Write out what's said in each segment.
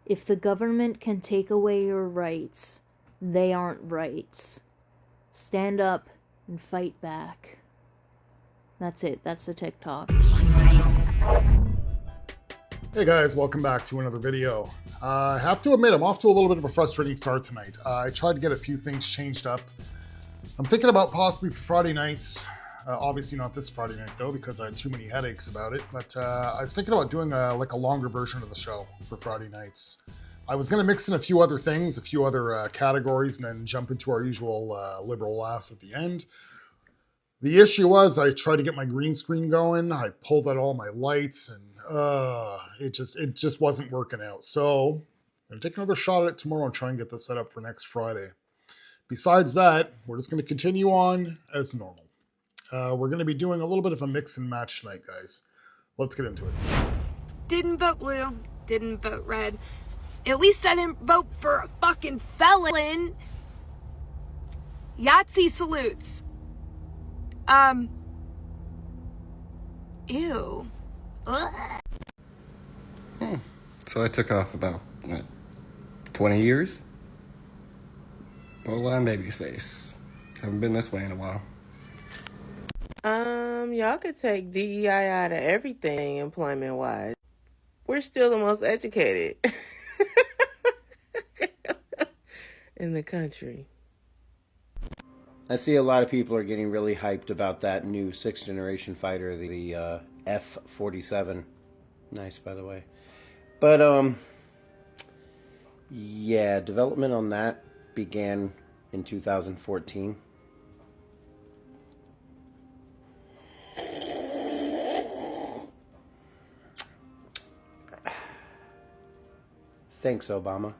If the government can take away your rights, they aren't rights. Stand up and fight back. That's it. That's the TikTok. Hey guys, welcome back to another video. I have to admit, I'm off to a little bit of a frustrating start tonight. I tried to get a few things changed up. I'm thinking about possibly for Friday nights. Obviously not this Friday night though, because I had too many headaches about it. But I was thinking about doing a longer version of the show for Friday nights. I was going to mix in a few other things, a few other categories, and then jump into our usual liberal laughs at the end. The issue was I tried to get my green screen going. I pulled out all my lights, and it just wasn't working out. So I'm going to take another shot at it tomorrow and try and get this set up for next Friday. Besides that, we're just going to continue on as normal. We're going to be doing a little bit of a mix and match tonight, guys. Let's get into it. Didn't vote blue, didn't vote red. At least I didn't vote for a fucking felon. Yahtzee salutes. Ew. Ugh. So I took off about, what, 20 years? Well, I'm baby space. Haven't been this way in a while. Y'all could take DEI out of everything employment-wise. We're still the most educated in the country. I see a lot of people are getting really hyped about that new 6th generation fighter, the F-47. Nice, by the way. But, yeah, development on that began in 2014. Thanks, Obama.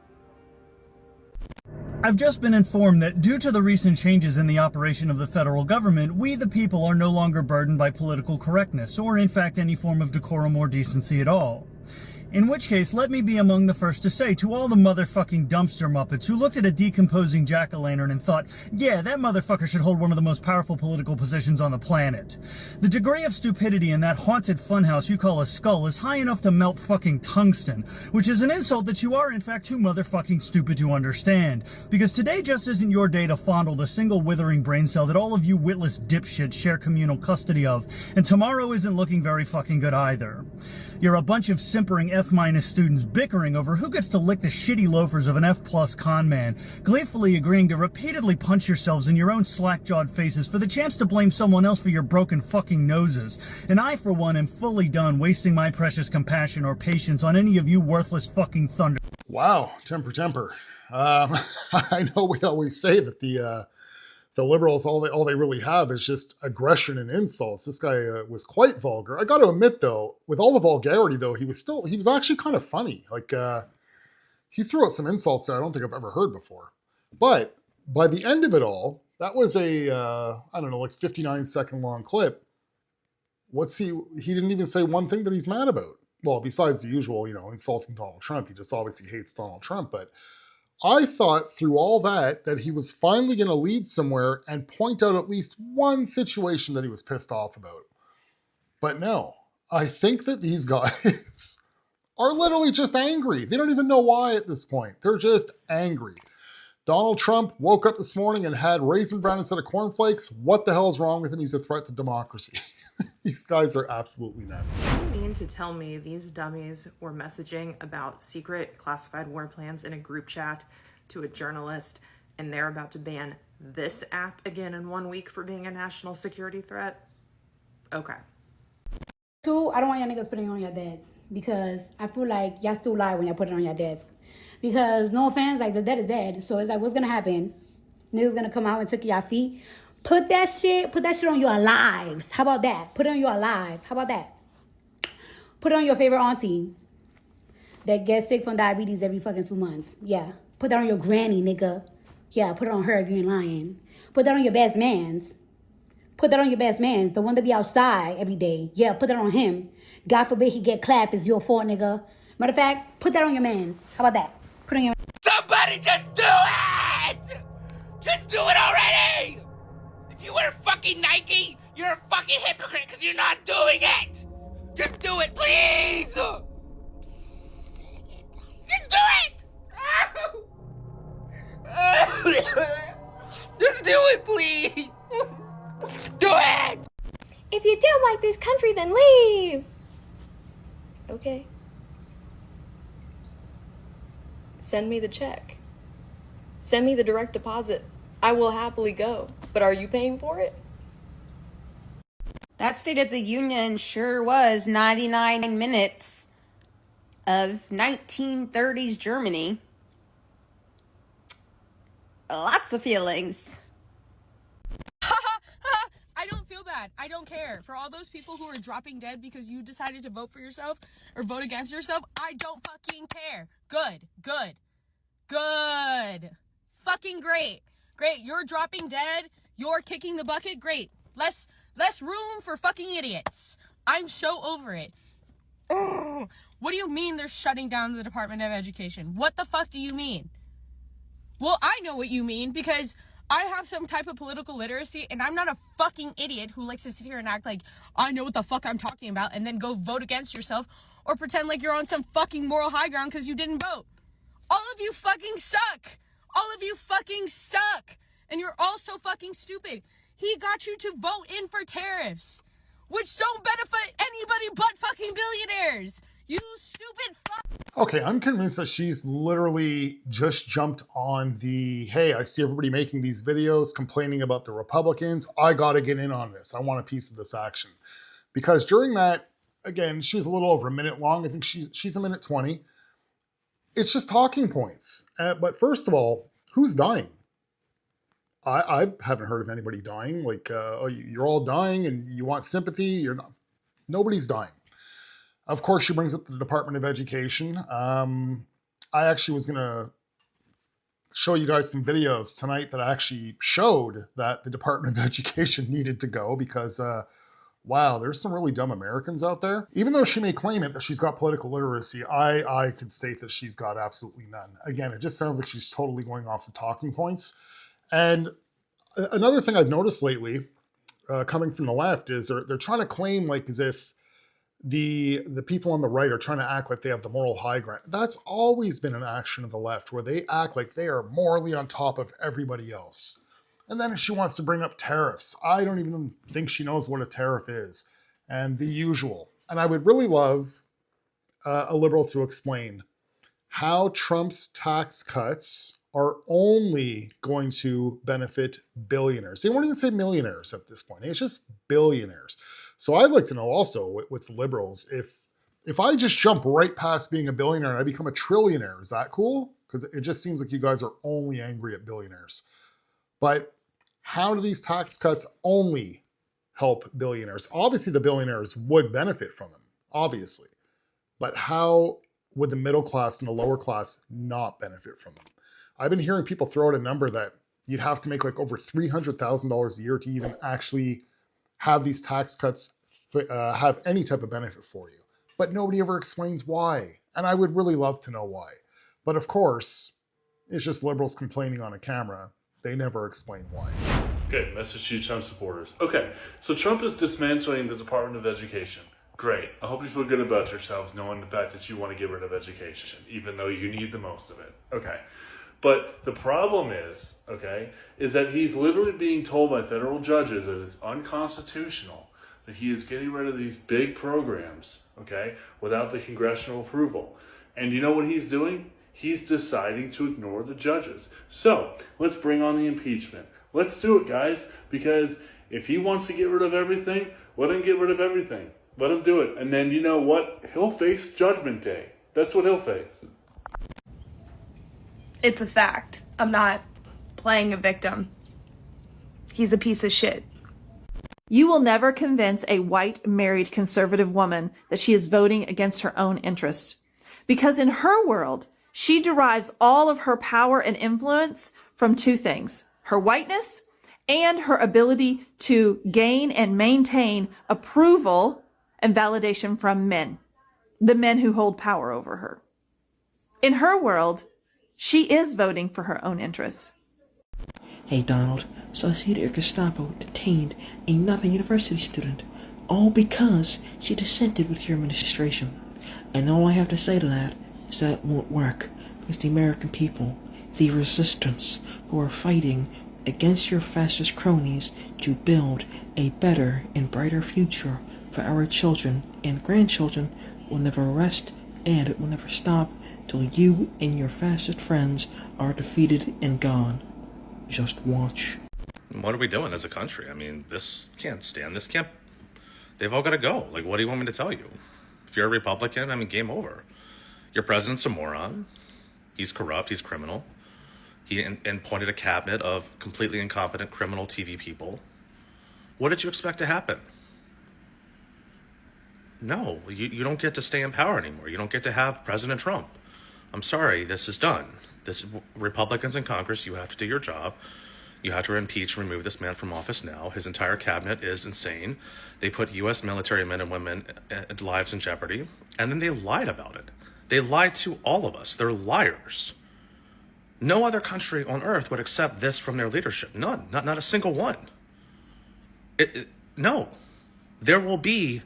I've just been informed that due to the recent changes in the operation of the federal government, we the people are no longer burdened by political correctness, or in fact any form of decorum or decency at all. In which case, let me be among the first to say to all the motherfucking dumpster muppets who looked at a decomposing jack-o'-lantern and thought, yeah, that motherfucker should hold one of the most powerful political positions on the planet. The degree of stupidity in that haunted funhouse you call a skull is high enough to melt fucking tungsten, which is an insult that you are in fact too motherfucking stupid to understand. Because today just isn't your day to fondle the single withering brain cell that all of you witless dipshits share communal custody of, and tomorrow isn't looking very fucking good either. You're a bunch of simpering F- students bickering over who gets to lick the shitty loafers of an F+ con man, gleefully agreeing to repeatedly punch yourselves in your own slack-jawed faces for the chance to blame someone else for your broken fucking noses. And I, for one, am fully done wasting my precious compassion or patience on any of you worthless fucking thunder. Wow, temper. I know we always say that the liberals, all they really have is just aggression and insults. This guy was quite vulgar. I got to admit, though, with all the vulgarity, though, he was actually kind of funny. Like, he threw out some insults that I don't think I've ever heard before. But by the end of it all, that was a, I don't know, like 59-second long clip. He didn't even say one thing that he's mad about. Well, besides the usual, insulting Donald Trump. He just obviously hates Donald Trump, but I thought through all that he was finally going to lead somewhere and point out at least one situation that he was pissed off about. But no, I think that these guys are literally just angry. They don't even know why at this point. They're just angry. Donald Trump woke up this morning and had Raisin Bran instead of cornflakes. What the hell is wrong with him? He's a threat to democracy. These guys are absolutely nuts. You mean to tell me these dummies were messaging about secret classified war plans in a group chat to a journalist, and they're about to ban this app again in 1 week for being a national security threat? Okay. Two, I don't want y'all niggas putting it on your dads, because I feel like y'all still lie when y'all put it on your dads. Because no offense, like the dead is dead. So it's like, what's gonna happen? Niggas gonna come out and take your feet. Put that shit on your lives. How about that? Put it on your life. How about that? Put it on your favorite auntie that gets sick from diabetes every fucking 2 months. Yeah. Put that on your granny, nigga. Yeah, put it on her if you ain't lying. Put that on your best mans. Put that on your best mans. The one that be outside every day. Yeah, put that on him. God forbid he get clapped. It's your fault, nigga. Matter of fact, put that on your mans. How about that? Put it on your... Somebody just do it! Just do it already! If you wear fucking Nike, you're a fucking hypocrite because you're not doing it! Just do it, please! Just do country, then leave. Okay. Send me the check. Send me the direct deposit. I will happily go. But are you paying for it? That State of the Union sure was 99 minutes of 1930s Germany. Lots of feelings. I don't feel bad. I don't care. For all those people who are dropping dead because you decided to vote for yourself or vote against yourself, I don't fucking care. Good. Fucking great. Great. You're dropping dead. You're kicking the bucket. Great. Less room for fucking idiots. I'm so over it. Ugh. What do you mean they're shutting down the Department of Education? What the fuck do you mean? Well, I know what you mean because I have some type of political literacy and I'm not a fucking idiot who likes to sit here and act like I know what the fuck I'm talking about and then go vote against yourself or pretend like you're on some fucking moral high ground because you didn't vote. All of you fucking suck. All of you fucking suck. And you're all so fucking stupid. He got you to vote in for tariffs, which don't benefit anybody but fucking billionaires. You stupid fuck. Okay, I'm convinced that she's literally just jumped on the, hey, I see everybody making these videos complaining about the Republicans. I gotta get in on this. I want a piece of this action. Because during that, again, she's a little over a minute long. I think she's a minute 20. It's just talking points. But first of all, who's dying? I haven't heard of anybody dying. Like, oh, you're all dying and you want sympathy. You're not. Nobody's dying. Of course, she brings up the Department of Education. I actually was going to show you guys some videos tonight that actually showed that the Department of Education needed to go because, wow, there's some really dumb Americans out there. Even though she may claim it that she's got political literacy, I could state that she's got absolutely none. Again, it just sounds like she's totally going off of talking points. And another thing I've noticed lately, coming from the left, is they're trying to claim like as if the people on the right are trying to act like they have the moral high ground. That's always been an action of the left, where they act like they are morally on top of everybody else. And then she wants to bring up tariffs. I don't even think she knows what a tariff is. And the usual. And I would really love a liberal to explain how Trump's tax cuts are only going to benefit billionaires. They won't even say millionaires at this point. It's just billionaires. So I'd like to know also with the liberals, if I just jump right past being a billionaire and I become a trillionaire, is that cool? Because it just seems like you guys are only angry at billionaires. But how do these tax cuts only help billionaires? Obviously, the billionaires would benefit from them, obviously. But how would the middle class and the lower class not benefit from them? I've been hearing people throw out a number that you'd have to make like over $300,000 a year to even actually have these tax cuts have any type of benefit for you. But nobody ever explains why. And I would really love to know why. But of course, it's just liberals complaining on a camera. They never explain why. Okay, message to you Trump supporters. Okay, so Trump is dismantling the Department of Education. Great. I hope you feel good about yourselves knowing the fact that you want to get rid of education, even though you need the most of it. Okay. But the problem is, okay, is that he's literally being told by federal judges that it's unconstitutional that he is getting rid of these big programs, okay, without the congressional approval. And you know what he's doing? He's deciding to ignore the judges. So let's bring on the impeachment. Let's do it, guys, because if he wants to get rid of everything, let him get rid of everything. Let him do it. And then you know what? He'll face Judgment Day. That's what he'll face. It's a fact. I'm not playing a victim. He's a piece of shit. You will never convince a white married conservative woman that she is voting against her own interests. Because in her world, she derives all of her power and influence from two things: her whiteness and her ability to gain and maintain approval and validation from men, the men who hold power over her. In her world, she is voting for her own interests. Hey Donald, so I see that your Gestapo detained another university student, all because she dissented with your administration. And all I have to say to that is that it won't work, because the American people, the resistance, who are fighting against your fascist cronies to build a better and brighter future for our children and grandchildren will never rest, and it will never stop till you and your fascist friends are defeated and gone. Just watch. What are we doing as a country? I mean, this can't stand. This can't. They've all got to go. Like, what do you want me to tell you? If you're a Republican, I mean, game over. Your president's a moron. He's corrupt. He's criminal. He appointed a cabinet of completely incompetent criminal TV people. What did you expect to happen? No, you don't get to stay in power anymore. You don't get to have President Trump. I'm sorry, this is done. Republicans in Congress, you have to do your job. You have to impeach and remove this man from office now. His entire cabinet is insane. They put U.S. military men and women lives in jeopardy, and then they lied about it. They lied to all of us. They're liars. No other country on earth would accept this from their leadership. None. Not a single one. No. There will be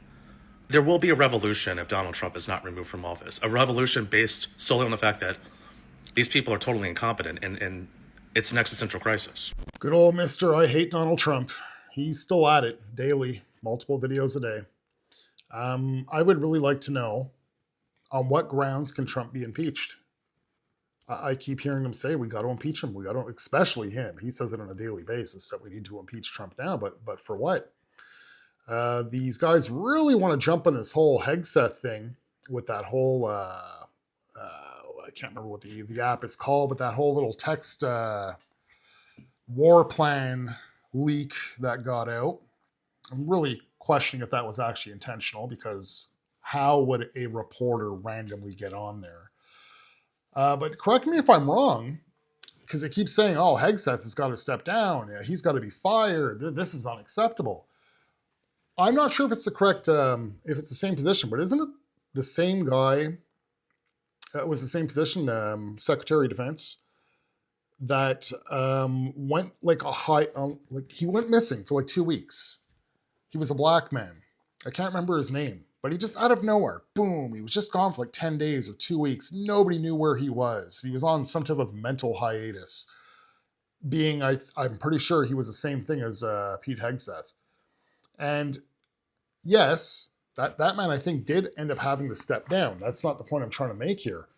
a revolution if Donald Trump is not removed from office. A revolution based solely on the fact that these people are totally incompetent and it's an existential crisis. Good old Mr. I hate Donald Trump. He's still at it daily, multiple videos a day. I would really like to know, on what grounds can Trump be impeached? I keep hearing them say, we got to impeach him. We got to, especially him. He says it on a daily basis that we need to impeach Trump now, but for what? These guys really want to jump on this whole Hegseth thing with that whole, I can't remember what the app is called, but that whole little text war plan leak that got out. I'm really questioning if that was actually intentional, because how would a reporter randomly get on there? But correct me if I'm wrong, because it keeps saying, oh, Hegseth has got to step down. Yeah, he's got to be fired. This is unacceptable. I'm not sure if it's the correct, if it's the same position, but isn't it the same guy? It was the same position, Secretary of Defense, that went like he went missing for like 2 weeks. He was a black man. I can't remember his name, but he just out of nowhere, boom, he was just gone for like 10 days or 2 weeks. Nobody knew where he was. He was on some type of mental hiatus. I'm pretty sure he was the same thing as Pete Hegseth. And yes, that man, I think, did end up having to step down. That's not the point I'm trying to make here.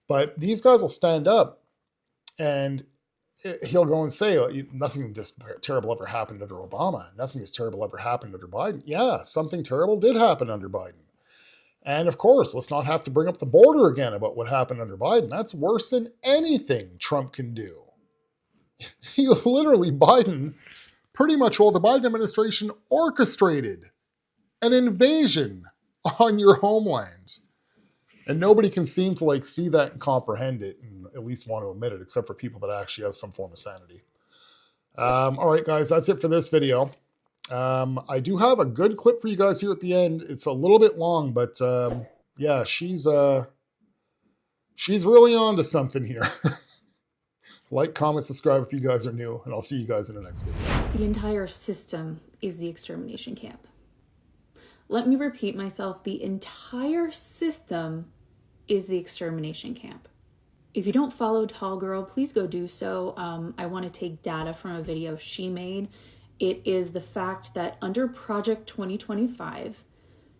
But these guys will stand up and he'll go and say, oh, nothing this terrible ever happened under Obama. Nothing as terrible ever happened under Biden. Yeah, something terrible did happen under Biden. And of course, let's not have to bring up the border again about what happened under Biden. That's worse than anything Trump can do. He literally, Biden, pretty much all the Biden administration orchestrated an invasion on your homeland. And nobody can seem to see that and comprehend it and at least want to admit it, except for people that actually have some form of sanity. All right, guys, that's it for this video. I do have a good clip for you guys here at the end. It's a little bit long, but yeah, she's really on to something here. Like, comment, subscribe if you guys are new, and I'll see you guys in the next video. The entire system is the extermination camp. Let me repeat myself. The entire system is the extermination camp. If you don't follow Tall Girl, please go do so. I want to take data from a video she made. It is the fact that under Project 2025,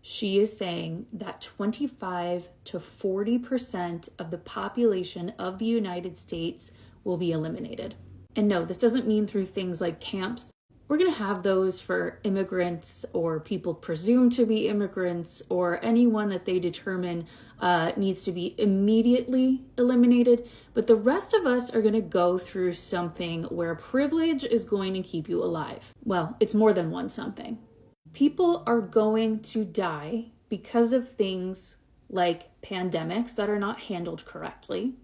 she is saying that 25 to 40% of the population of the United States will be eliminated. And no, this doesn't mean through things like camps. We're going to have those for immigrants or people presumed to be immigrants or anyone that they determine needs to be immediately eliminated. But the rest of us are going to go through something where privilege is going to keep you alive. Well, it's more than one something. People are going to die because of things like pandemics that are not handled correctly.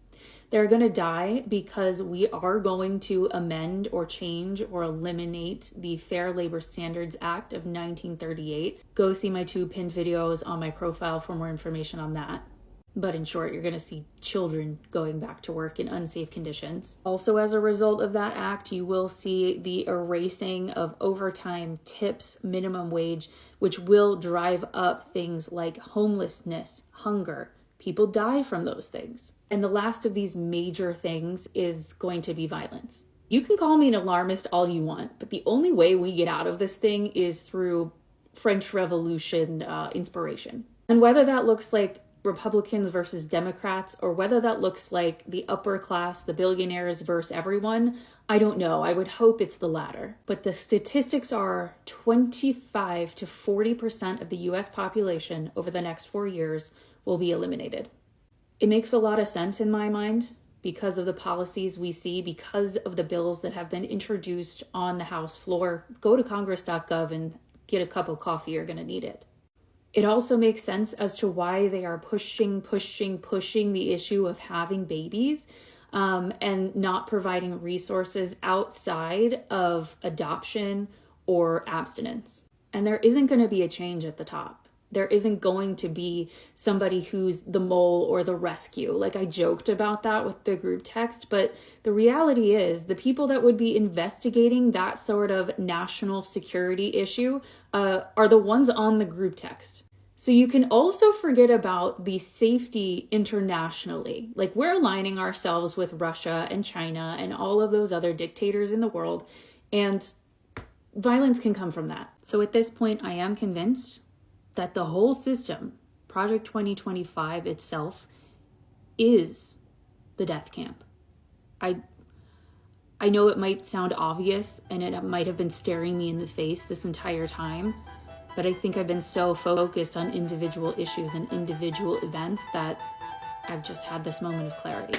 They're going to die because we are going to amend or change or eliminate the Fair Labor Standards Act of 1938. Go see my 2 pinned videos on my profile for more information on that. But in short, you're going to see children going back to work in unsafe conditions. Also, as a result of that act, you will see the erasing of overtime, tips, minimum wage, which will drive up things like homelessness, hunger. People die from those things. And the last of these major things is going to be violence. You can call me an alarmist all you want, but the only way we get out of this thing is through French Revolution inspiration. And whether that looks like Republicans versus Democrats, or whether that looks like the upper class, the billionaires versus everyone, I don't know. I would hope it's the latter. But the statistics are 25 to 40% of the US population over the next 4 years will be eliminated. It makes a lot of sense in my mind because of the policies we see, because of the bills that have been introduced on the House floor. Go to congress.gov and get a cup of coffee. You're going to need it. It also makes sense as to why they are pushing the issue of having babies and not providing resources outside of adoption or abstinence. And there isn't going to be a change at the top. There isn't going to be somebody who's the mole or the rescue. Like, I joked about that with the group text, but the reality is the people that would be investigating that sort of national security issue are the ones on the group text. So you can also forget about the safety internationally. Like, we're aligning ourselves with Russia and China and all of those other dictators in the world, and violence can come from that. So at this point, I am convinced that the whole system, Project 2025 itself, is the death camp. I know it might sound obvious, and it might have been staring me in the face this entire time, but I think I've been so focused on individual issues and individual events that I've just had this moment of clarity.